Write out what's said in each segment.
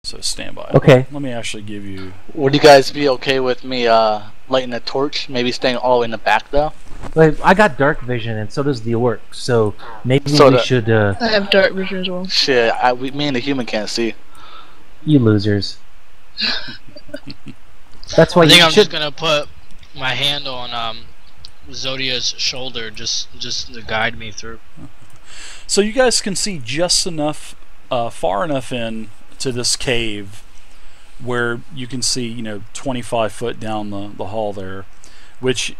So stand by. Okay. Let me actually give you... Would you guys be okay with me lighting a torch? Maybe staying all the way in the back, though? Well, I got dark vision, and so does the orc. So maybe So we should. I have dark vision as well. Shit, me and the human can't see. You losers. That's why I think you I'm should. just gonna put my hand on Zodia's shoulder, just to guide me through. So you guys can see just enough, far enough in to this cave where you can see, 25 foot down the hall there, which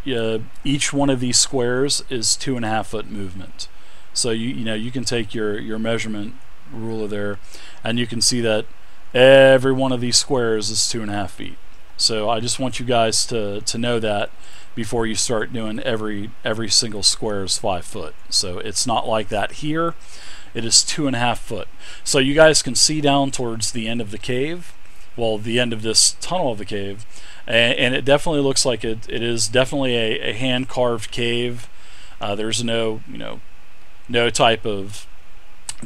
each one of these squares is 2.5 foot movement. So you can take your measurement ruler there, and you can see that every one of these squares is 2.5 feet. So I just want you guys to know that before you start doing every single square is 5 foot. So it's not like that here. It is 2.5 foot. So you guys can see down towards the end of the cave, well, the end of this tunnel of the cave, and it definitely looks like it is definitely a hand carved cave. There's no type of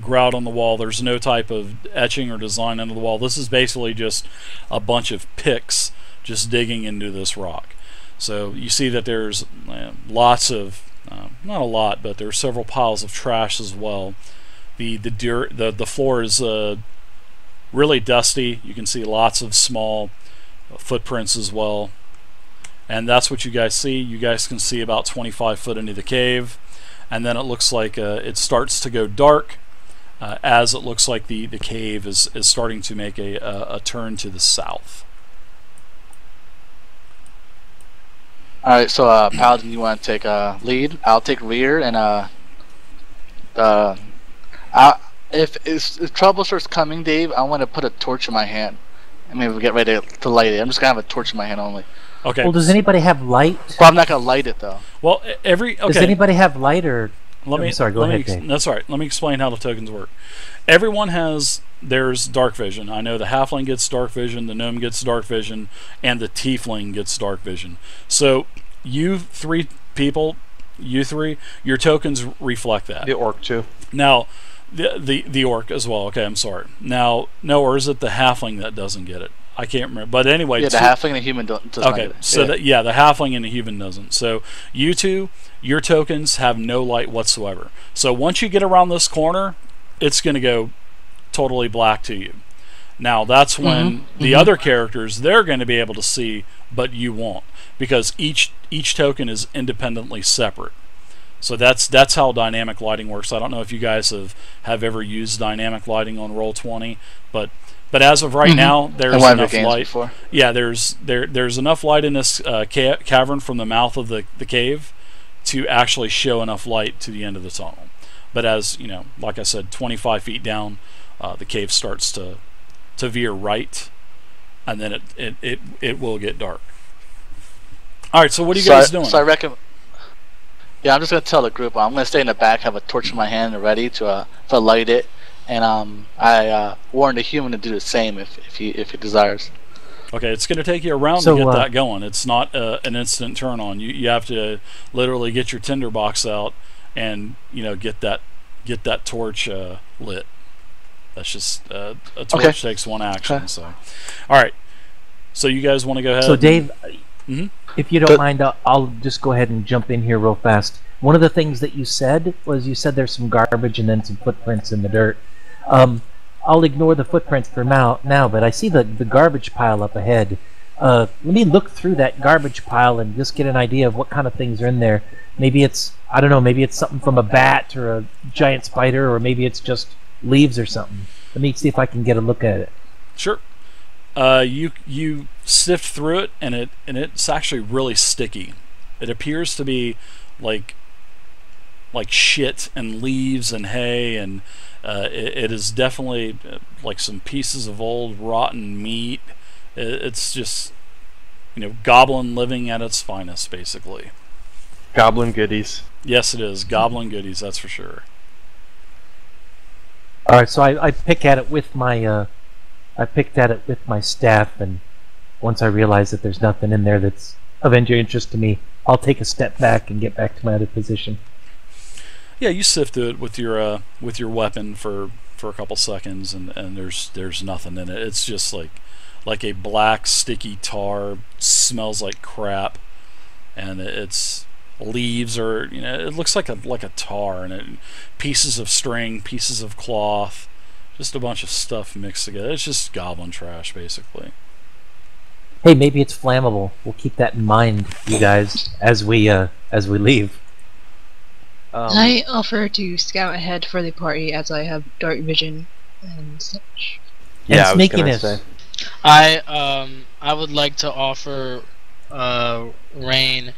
grout on the wall. There's no type of etching or design under the wall. This is basically just a bunch of picks just digging into this rock. So you see that there's lots of, not a lot, but there's several piles of trash as well. The floor is really dusty. You can see lots of small footprints as well. And that's what you guys see. You guys can see about 25 foot into the cave. And then it looks like it starts to go dark as it looks like the cave is starting to make a turn to the south. Alright, so Paladin, you want to take lead? I'll take rear, and if trouble starts coming, Dave, I want to put a torch in my hand, and maybe we'll get ready to light it. I'm just gonna have a torch in my hand only. Okay. Well, does anybody have light? Well, I'm not gonna light it though. Well, Does anybody have light or? I'm sorry. Go ahead, Dave. That's all right. Let me explain how the tokens work. Everyone there's dark vision. I know the halfling gets dark vision, the gnome gets dark vision, and the tiefling gets dark vision. So you three people, your tokens reflect that. The orc too. Now, the orc as well. Okay, I'm sorry. Now, no, or is it the halfling that doesn't get it? I can't remember. But anyway, yeah, the halfling and the human doesn't get it. So the halfling and the human doesn't. So you two, your tokens have no light whatsoever. So once you get around this corner, it's going to go totally black to you. Now that's when the other characters, they're going to be able to see, but you won't, because each token is independently separate. So that's how dynamic lighting works. I don't know if you guys have ever used dynamic lighting on Roll20, but as of right now, there's enough light. Before. Yeah, there's enough light in this cavern from the mouth of the cave to actually show enough light to the end of the tunnel. But as like I said, 25 feet down, the cave starts to veer right, and then it will get dark. All right, so what are you guys doing? So I reckon. Yeah, I'm just gonna tell the group I'm gonna stay in the back, have a torch in my hand, and ready to light it. And I warn the human to do the same if he desires. Okay, it's going to take you a round to get that going. It's not an instant turn on. You have to literally get your tinderbox out and get that torch lit. That's just a torch takes one action. Okay. So, all right. So you guys want to go ahead? So Dave, if you don't mind, I'll just go ahead and jump in here real fast. One of the things that you said was there's some garbage and then some footprints in the dirt. I'll ignore the footprints for now, but I see the garbage pile up ahead. Let me look through that garbage pile and just get an idea of what kind of things are in there. Maybe it's, I don't know, maybe it's something from a bat or a giant spider, or maybe it's just leaves or something. Let me see if I can get a look at it. Sure. You sift through it, and it's actually really sticky. It appears to be like shit and leaves and hay, and it is definitely like some pieces of old rotten meat. It's just goblin living at its finest, basically. Goblin goodies. Yes, it is goblin goodies. That's for sure. All right, so I pick at it with my I picked at it with my staff, and once I realize that there's nothing in there that's of any interest to me, I'll take a step back and get back to my other position. Yeah, you sift through it with your weapon for for a couple seconds, and there's nothing in it. It's just like a black sticky tar, smells like crap, and it's leaves, or it looks like a tar, and pieces of string, pieces of cloth, just a bunch of stuff mixed together. It's just goblin trash, basically. Hey, maybe it's flammable. We'll keep that in mind, you guys, as we leave. I offer to scout ahead for the party as I have dark vision and such. Yeah, And I was gonna sneakiness. say. I would like to offer Rain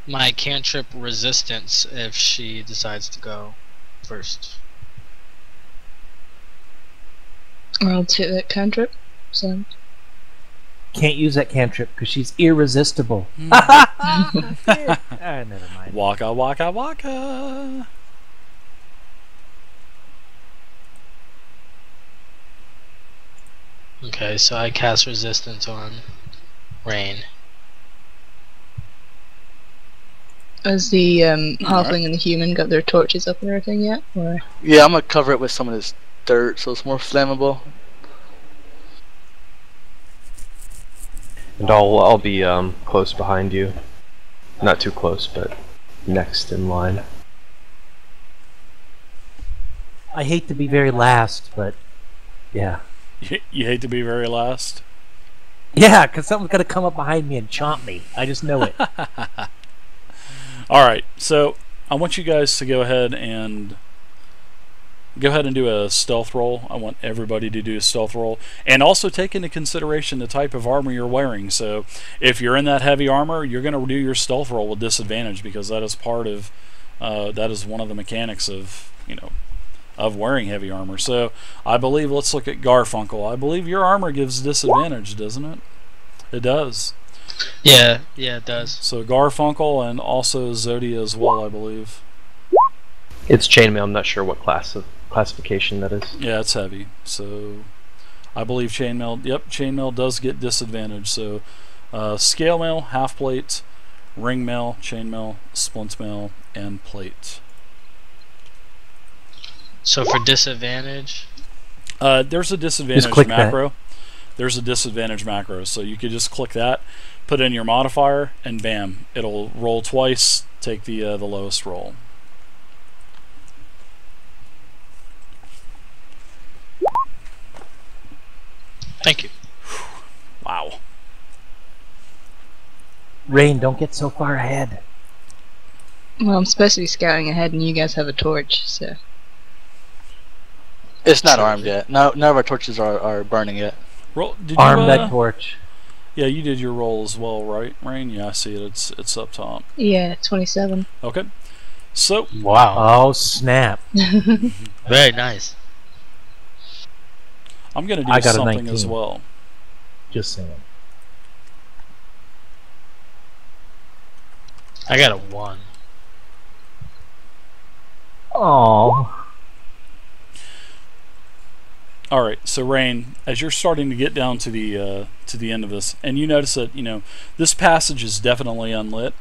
my cantrip resistance if she decides to go first. I'll take that cantrip. So. Can't use that cantrip because she's irresistible. Never mind. Waka waka waka. Okay, so I cast resistance on Rain. Has the halfling and the human got their torches up and everything yet? Or? Yeah, I'm gonna cover it with some of this dirt so it's more flammable. And I'll be close behind you. Not too close, but next in line. I hate to be very last, but yeah. You hate to be very last? Yeah, because someone's going to come up behind me and chomp me. I just know it. Alright, so I want you guys to go ahead and do a stealth roll. I want everybody to do a stealth roll. And also take into consideration the type of armor you're wearing. So if you're in that heavy armor, you're going to do your stealth roll with disadvantage, because that is part of, that is one of the mechanics of, of wearing heavy armor. So I believe, let's look at Garfunkel. I believe your armor gives disadvantage, doesn't it? It does. Yeah, it does. So Garfunkel and also Zodia as well, I believe. It's chainmail. I'm not sure what classification that is. Yeah, it's heavy. So I believe chainmail. Yep, chainmail does get disadvantage. So scale mail, half plate, ring mail, chainmail, splint mail, and plate. So for disadvantage, there's a disadvantage click macro. There's a disadvantage macro, so you could just click that, put in your modifier, and bam, it'll roll twice. Take the lowest roll. thank you. Wow. Rain, don't get so far ahead. Well, I'm supposed to be scouting ahead, and you guys have a torch, so. It's not armed yet. No, none of our torches are burning yet. Roll. Did Arm you, that torch. Yeah, you did your roll as well, right, Rain? Yeah, I see it. It's up top. Yeah, 27. Okay. So Wow, Oh, snap. very nice. I'm going to I do got a something as 19. well. Just saying. I got a 1. Oh. All right, so Rain, as you're starting to get down to the end of this, and you notice that this passage is definitely unlit,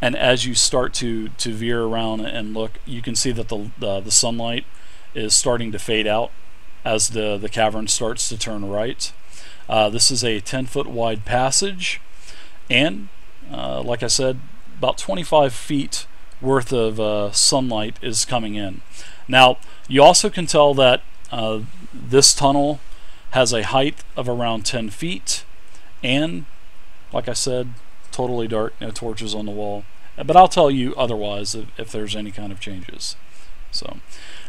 and as you start to veer around and look, you can see that the sunlight is starting to fade out as the cavern starts to turn right. This is a 10-foot wide passage, and like I said, about 25 feet worth of sunlight is coming in. Now, you also can tell that this tunnel has a height of around 10 feet, and like I said, totally dark, no torches on the wall. But I'll tell you otherwise if there's any kind of changes. So,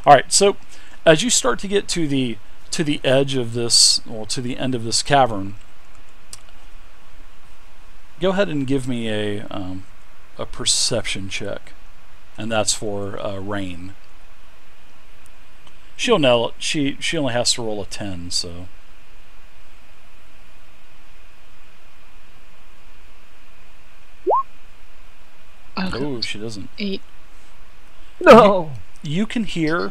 all right. So, as you start to get to the edge of this, or to the end of this cavern, go ahead and give me a perception check, and that's for Rain. She'll know. She only has to roll a 10, so. Okay. Oh, she doesn't. 8. No. You can hear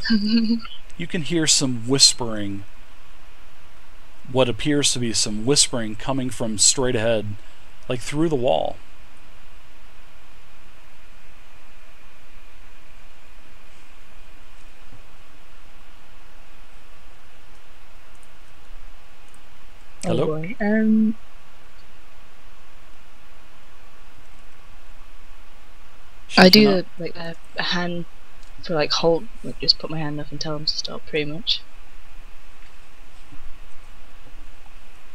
some whispering. What appears to be some whispering coming from straight ahead, like through the wall. Hello? boy. I do like a hand for like hold, like just put my hand up and tell him to stop, pretty much.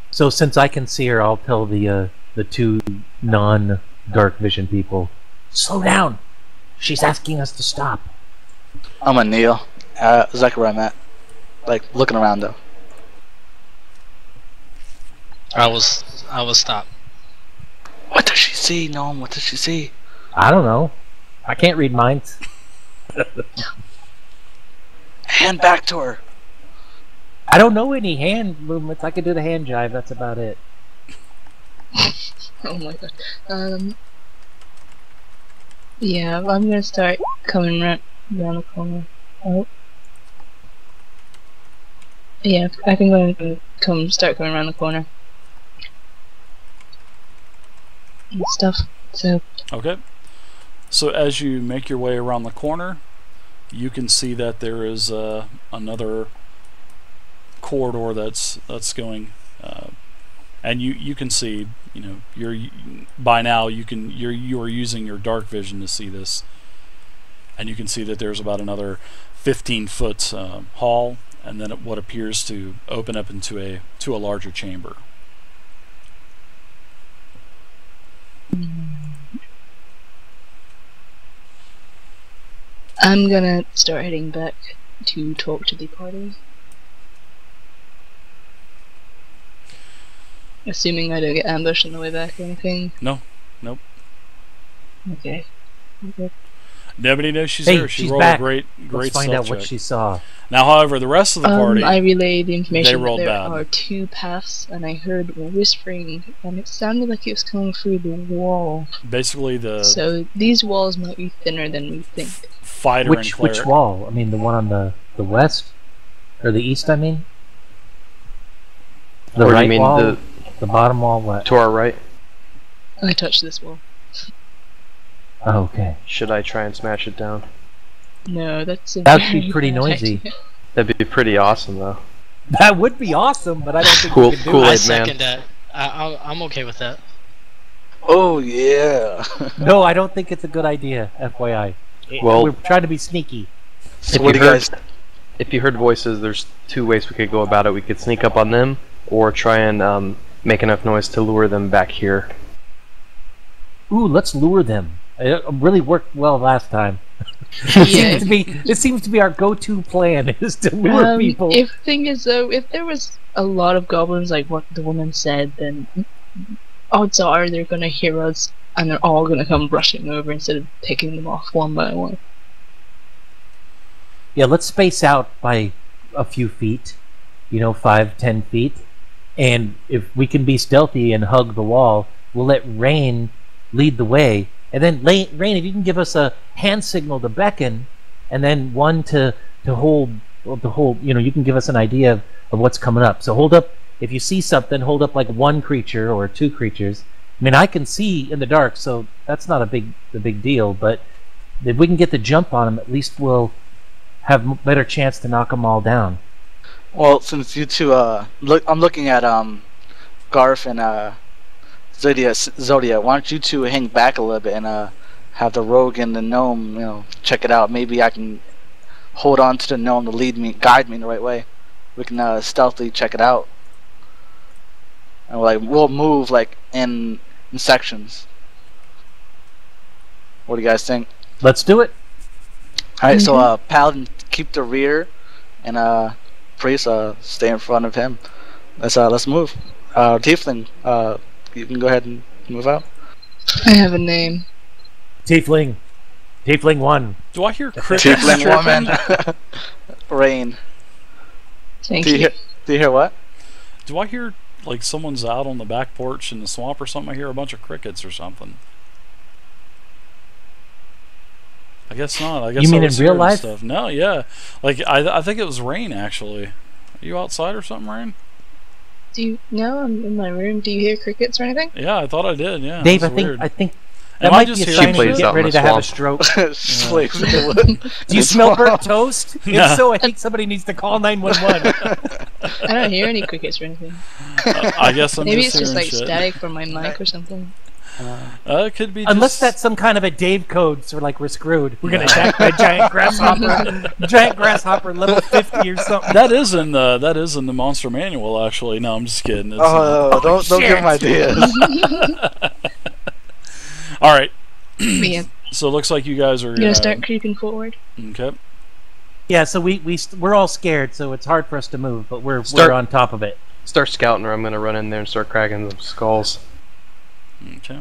So since I can see her, I'll tell the two non-dark vision people, slow down. She's asking us to stop. I'm gonna kneel. Exactly where I'm at. Like looking around though. I will stop. What does she see, Gnome? What does she see? I don't know. I can't read minds. Hand back to her. I don't know any hand movements. I could do the hand jive. That's about it. Oh my god. Yeah, I'm gonna start coming around the corner. Oh. Yeah, I think I'm gonna start coming around the corner. And stuff. So. Okay. So as you make your way around the corner, you can see that there is another corridor that's going, and you can see, you know, by now you are using your dark vision to see this, and you can see that there's about another 15-foot hall, and then what appears to open up into a larger chamber. I'm gonna start heading back to talk to the party. Assuming I don't get ambushed on the way back or anything. No. Nope. Okay. Nobody knows she's Hey, there. She she's rolled back. a great Let's find out stealth what check. she saw. Now, however, the rest of the party, I relayed the information that rolled there bad. are two paths, and I heard whispering, and it sounded like it was coming through the wall. basically So these walls might be thinner than we think. fighter and Which cleric. wall? I mean, the one on the west or the east? I mean, the Or do right you mean wall, the bottom wall. What? to our right? I touched this wall. Oh, okay. Should I try and smash it down? No, that's a That'd be very pretty bad noisy. idea. That'd be pretty awesome, though. That would be awesome, but I don't think Cool- we can do cool. it. I Kool-Aid Man. second that. I'm okay with that. Oh yeah. No, I don't think it's a good idea. FYI. Well- We're trying to be sneaky. So what do you guys? If you heard voices, there's two ways we could go about it. We could sneak up on them, or try and make enough noise to lure them back here. Ooh, let's lure them. It really worked well last time. Yeah. It seems to be our go-to plan is to lure people. If thing is though, if there was a lot of goblins like what the woman said, then odds are they're gonna hear us and they're all gonna come rushing over instead of picking them off one by one. Yeah, let's space out by a few feet, 5-10 feet, and if we can be stealthy and hug the wall, we'll let Rain lead the way. And then, Rain, if you can give us a hand signal to beckon, and then one to hold, you can give us an idea of what's coming up. So hold up, if you see something, hold up like one creature or two creatures. I mean, I can see in the dark, so that's not a big deal, but if we can get the jump on them, at least we'll have a better chance to knock them all down. Well, since you two, I'm looking at Garth and Zodia. Why don't you two hang back a little bit and have the rogue and the gnome, check it out. Maybe I can hold on to the gnome to guide me in the right way. We can stealthily check it out, and we'll move in sections. What do you guys think? Let's do it. Alright, so Paladin keep the rear, and Priest stay in front of him. Let's move. Tiefling, you can go ahead and move out. I have a name. Tiefling 1. Do I hear crickets Tiefling chirping? woman. Rain. Thank Do you. you hear what? Do I hear like someone's out on the back porch in the swamp or something? I hear a bunch of crickets or something. I guess not. I guess You mean I was in real hearing life? Stuff. No, yeah. I think it was Rain actually. Are you outside or something, Rain? No, I'm in my room. Do you hear crickets or anything? Yeah, I thought I did. Yeah. Dave, that's I think weird. I think Am that I might just be a hearing sign shit? to get ready Out in to the have a swamp. stroke. Slaves in the wood. Do you smell burnt toast? No. If so, I think somebody needs to call 911. I don't hear any crickets or anything. I guess I'm Maybe just it's just hearing like shit. static from my mic or something. It could be Unless just... that's some kind of a Dave code, so like we're screwed. We're gonna attack by giant grasshopper, level 50 or something. That is in the monster manual, actually. No, I'm just kidding. It's Oh, don't give him ideas. all right. Yeah. So it looks like you guys are You gonna start creeping forward? Okay. Yeah, so we're all scared, so it's hard for us to move, but we're on top of it. Start scouting, or I'm gonna run in there and start cracking some skulls. Okay.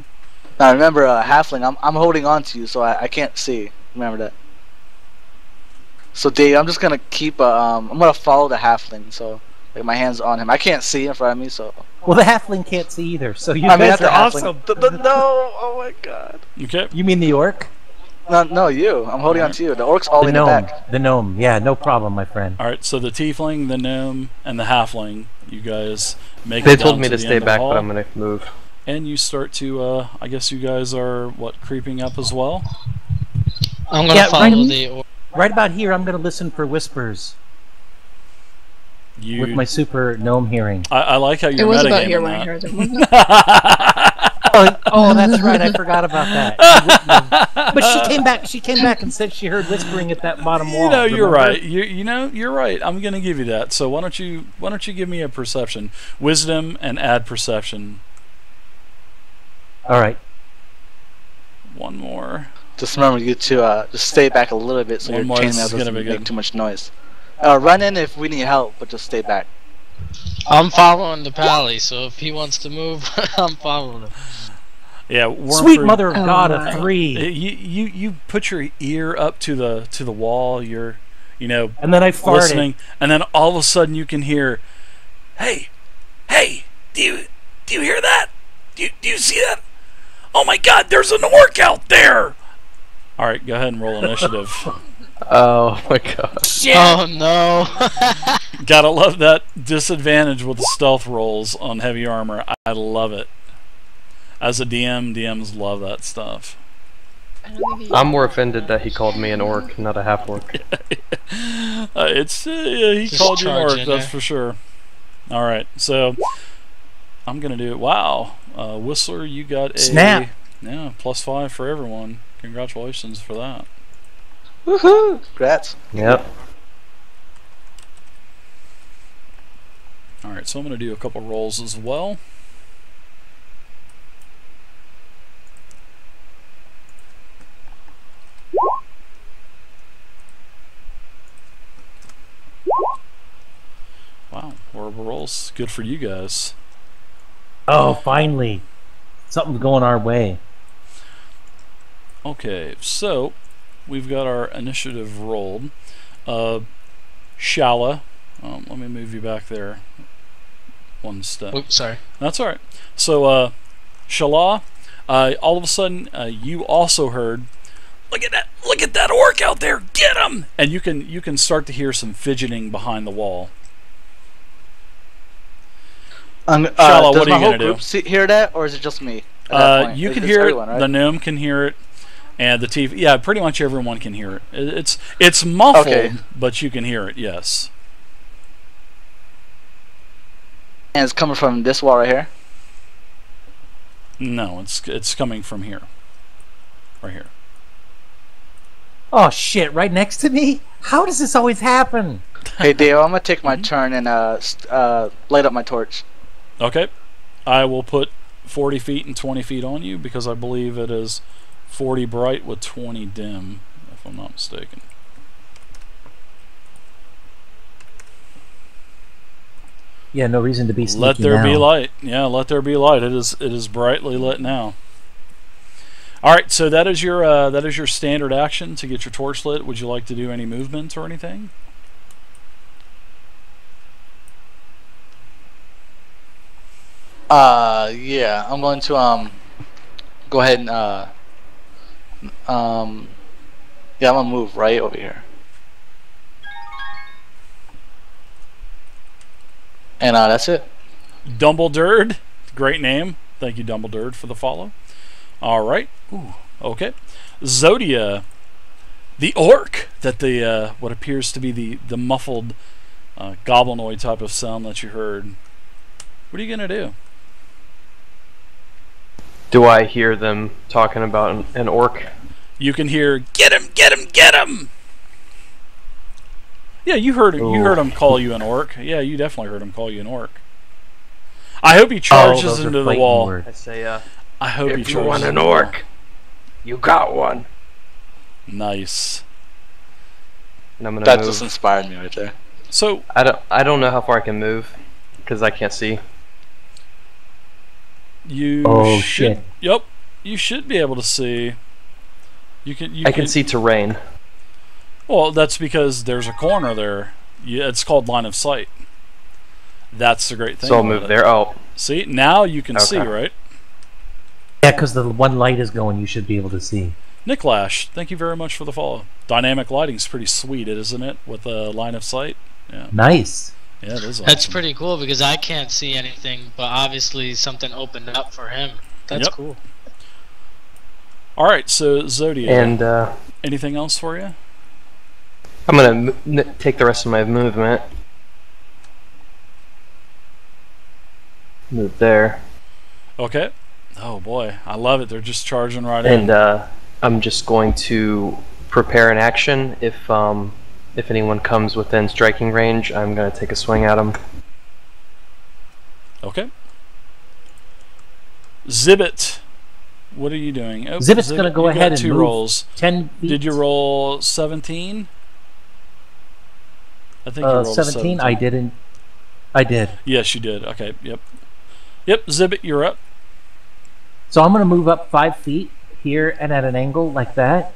Now remember, halfling, I'm holding on to you, so I can't see. Remember that. So Dave, I'm just gonna keep I'm gonna follow the halfling, so like my hands on him. I can't see in front of me, so. Well, the halfling can't see either, so you I mean, guys not are the awesome. halfling. No! Oh my god. Okay. You mean the orc? No, you. I'm holding on to you. The orc's all The in the gnome. back. The gnome. Yeah, no problem, my friend. All right. So the tiefling, the gnome, and the halfling. You guys make. They it told down me to the stay end of the back, hall, but I'm gonna move. And you start to. I guess you guys are what, creeping up as well. I'm gonna follow the. Right about here, I'm gonna listen for whispers You. with my super gnome hearing. I like how you're It was about metagaming here when I that. heard them. Oh, that's right. I forgot about that. But she came back and said she heard whispering at that bottom wall. You know, you're remember? right. You're right. I'm gonna give you that. So why don't you give me a perception, wisdom, and add perception. All right. One more. Just remember you to just stay back a little bit so One your more, chainmail this is gonna doesn't be make good. too much noise. Run in if we need help, but just stay back. I'm following the pally, so if he wants to move, I'm following him. Yeah, Wormford, Sweet mother of Oh God my. of 3. You put your ear up to the wall. You're And then I farted. listening, and then all of a sudden you can hear, hey, do you hear that? Do you see that? Oh my God, there's an orc out there! All right, go ahead and roll initiative. Oh my god. Oh no! Gotta love that disadvantage with the stealth rolls on heavy armor. I love it. As a DM, DMs love that stuff. I'm more offended that he called me an orc, not a half orc. He Just called you an charge orc, in that's there. for sure. All right, so I'm gonna do it. Wow, Whistler, you got a Snap. Yeah, +5 for everyone. Congratulations for that. Woohoo! Congrats. Yep. All right, so I'm gonna do a couple rolls as well. Wow, horrible rolls. Good for you guys. Oh, finally. Something's going our way. Okay, so we've got our initiative rolled. Shala, let me move you back there one step. Oops, sorry. That's all right. So, Shala, all of a sudden, you also heard, look at that orc out there, get him! And you can start to hear some fidgeting behind the wall. Shala, Does what are my you whole gonna do? group hear that, or is it just me? at that point? You can It's hear everyone, it. right? The gnome can hear it, and the TV. Yeah, pretty much everyone can hear it. It's muffled, Okay. but you can hear it. Yes. And it's coming from this wall right here. No, it's coming from here. Right here. Oh, shit, right next to me? How does this always happen? Hey Dave, I'm gonna take my Mm-hmm. turn and light up my torch. Okay. I will put 40 feet and 20 feet on you because I believe it is 40 bright with 20 dim, if I'm not mistaken. Yeah, no reason to be sneaky Let there be now. light. Yeah, let there be light. It is brightly lit now. All right, so that is your standard action to get your torch lit. Would you like to do any movement or anything? Yeah, I'm going to go ahead and yeah, I'm gonna move right over here. And that's it. Dumbledore, great name. Thank you, Dumbledore, for the follow. All right. Ooh, okay. Zodia, the orc that the what appears to be the muffled goblinoid type of sound that you heard. What are you gonna do? Do I hear them talking about an orc? You can hear, "Get him! Get him! Get him!" Yeah, you heard Ooh. him call you an orc. Yeah, you definitely heard him call you an orc. I hope he charges those are into the fighting wall. words. I say, I hope he if you charges want into an the wall. orc, you got one. Nice. And I'm gonna That move. just inspired me right there. So I don't know how far I can move because I can't see. you Oh, should. shit. Yep, you should be able to see. You can. I can see terrain. Well, that's because there's a corner there. It's called line of sight. That's the great thing. So I'll about move it. there. Oh, See, now you can see, Okay. right? Yeah, because the one light is going, you should be able to see. Nick Lash, thank you very much for the follow. Dynamic lighting's pretty sweet, isn't it? With a line of sight. Yeah, Nice. yeah, it is. That's awesome. pretty cool because I can't see anything, but obviously something opened up for him. That's Yep. cool. All right, so Zodia, and anything else for you? I'm gonna take the rest of my movement. Move there, Okay. Oh boy, I love it. They're just charging right in. and I'm just going to prepare an action. If anyone comes within striking range, I'm gonna take a swing at them. Okay. Xibit, what are you doing? Oh, Xibit's gonna go you ahead got and two move. rolls. 10 feet. Did you roll 17? I think you rolled 17? I didn't. I did. Yes, you did. Okay. Yep. Yep. Xibit, you're up. So I'm going to move up 5 feet here and at an angle like that.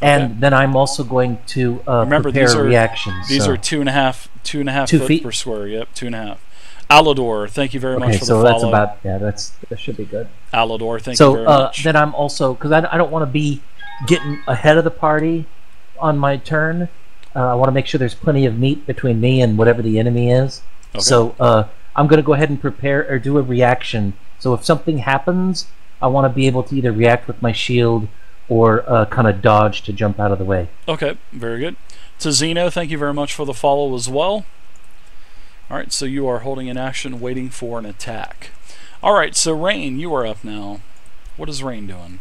And Okay. then I'm also going to Remember, prepare these are reactions. These so. are 2.5 2 foot feet? per square. Yep, 2.5. Alador, thank you very much Okay, for so the that's follow. about, that should be good. Alador, thank you So very much. then I'm also, because I don't want to be getting ahead of the party on my turn. I want to make sure there's plenty of meat between me and whatever the enemy is. Okay. So I'm going to go ahead and prepare or do a reaction. So if something happens, I want to be able to either react with my shield or kind of dodge to jump out of the way. Okay, very good. To Zeno, thank you very much for the follow as well. All right, so you are holding an action, waiting for an attack. All right, so Rain, you are up now. What is Rain doing?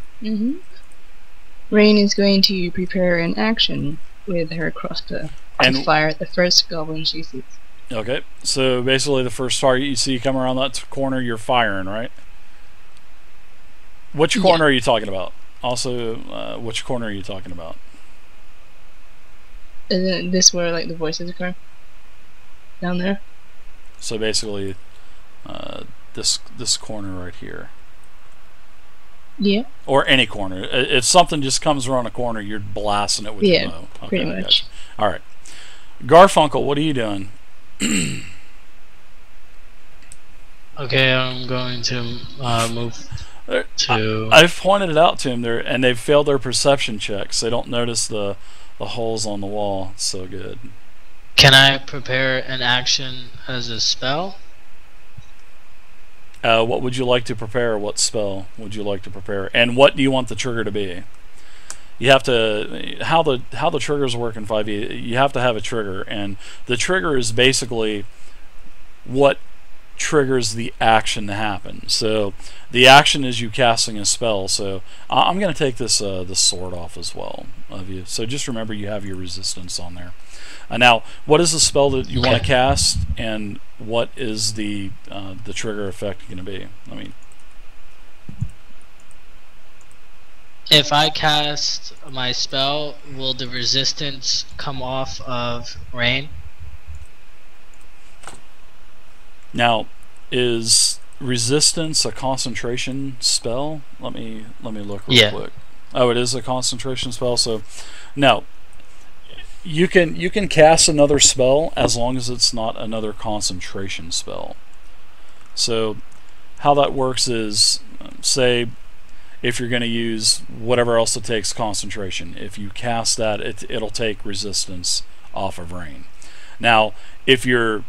Rain is going to prepare an action with her crossbow And- to fire at the first goblin she sees. Okay, so basically the first target you see come around that corner, you're firing, right? Which Yeah. corner are you talking about? Also, which corner are you talking about? Isn't this where like the voices are down there? So basically, this corner right here, Yeah, or any corner. If something just comes around a corner, you're blasting it with Yeah, your bow. Okay, pretty I much. gotcha. All right, Garfunkel, what are you doing? Okay, I'm going to move There- to. I've pointed it out to him there, and they've failed their perception checks. They don't notice the holes on the wall. It's so good. Can I prepare an action as a spell? What would you like to prepare? What spell would you like to prepare? And what do you want the trigger to be? You have to how the triggers work in 5e. You have to have a trigger, and the trigger is basically what triggers the action to happen. So the action is you casting a spell. So I'm going to take this sword off as well of you. So just remember you have your resistance on there. Now, what is the spell that you want to cast, and what is the trigger effect going to be? I mean, If I cast my spell, will the resistance come off of Rain? now is resistance a concentration spell? Let me look real quick. Oh, it is a concentration spell. So, no. You can cast another spell as long as it's not another concentration spell. So how that works is, say, if you're going to use whatever else it takes concentration, if you cast that, it'll take resistance off of Rain. Now, if you're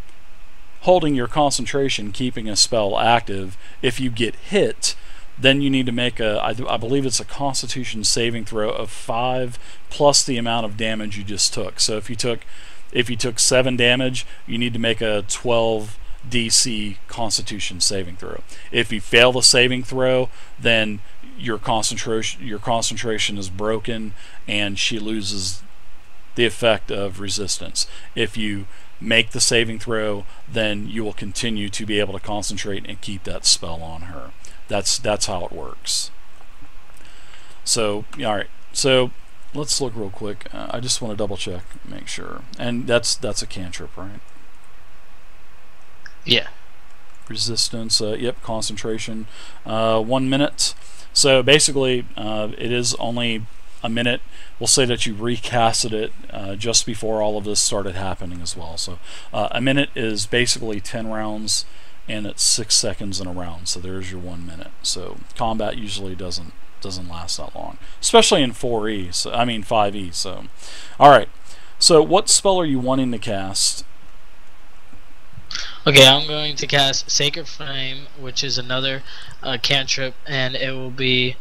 holding your concentration, keeping a spell active, if you get hit, then you need to make I believe it's a Constitution saving throw of 5 plus the amount of damage you just took. So if you took 7 damage, you need to make a 12 DC Constitution saving throw. If you fail the saving throw, then your concentration is broken, and she loses the effect of resistance. If you make the saving throw, then you will continue to be able to concentrate and keep that spell on her. That's how it works. So, all right. So let's look real quick. I just want to double check, make sure. And that's a cantrip, right? Yeah. Resistance. Yep. Concentration. 1 minute. So basically, it is only a minute. We'll say that you recasted it just before all of this started happening as well. So a minute is basically 10 rounds, and it's 6 seconds in a round. So there's your 1 minute. So combat usually doesn't last that long, especially in 4E. So I mean 5E. So, all right. So what spell are you wanting to cast? Okay, I'm going to cast Sacred Flame, which is another cantrip, and it will be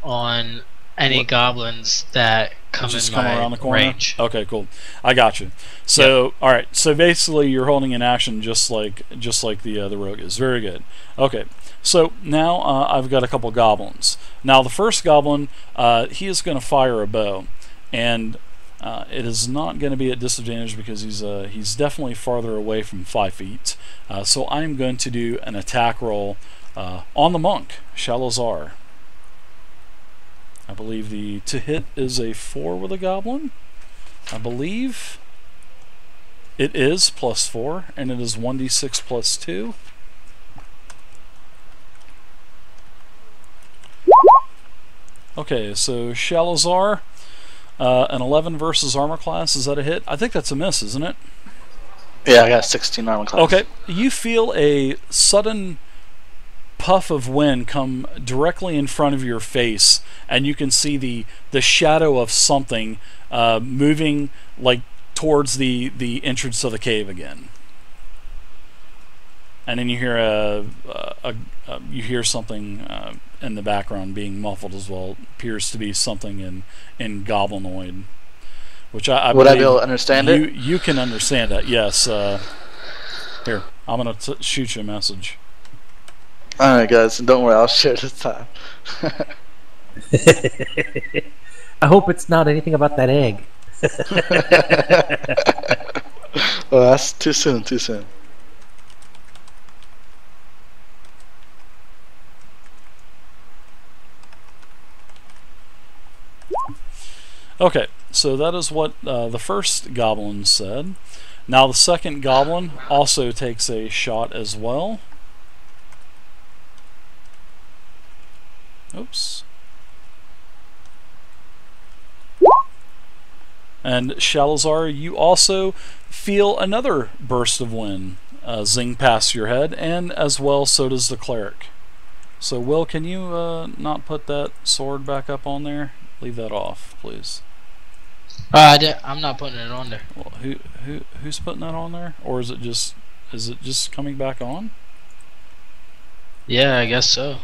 on any goblins that come in my around the corner? range. Okay, cool. I got you. So, all right. So basically, you're holding an action just like the rogue is. Very good. Okay. So now I've got a couple goblins. Now the first goblin, he is going to fire a bow, and it is not going to be at disadvantage because he's definitely farther away from 5 feet. So I'm going to do an attack roll on the monk, Shalazar. I believe the to hit is a 4 with a goblin. I believe it is +4, and it is 1d6 plus 2. Okay, so Shalazar, an 11 versus armor class. Is that a hit? I think that's a miss, isn't it? Yeah, I got 16 armor class. Okay, you feel a sudden puff of wind come directly in front of your face, and you can see the shadow of something moving like towards the entrance of the cave again. And then you hear you hear something in the background being muffled as well. Appears to be something in Goblinoid, which I would I be able to understand it? You can understand that, yes. Here, I'm gonna shoot you a message. All right, guys, don't worry, I'll share this time. I hope it's not anything about that egg. Well, that's too soon. Too soon. Okay, so that is what the first goblin said. Now the second goblin also takes a shot as well. Oops. And Shalazar, you also feel another burst of wind zing past your head, and as well so does the cleric. So Will, can you not put that sword back up on there? Leave that off, please. I'm not putting it on there. Well, who's putting that on there, or is it just coming back on? Yeah, I guess so.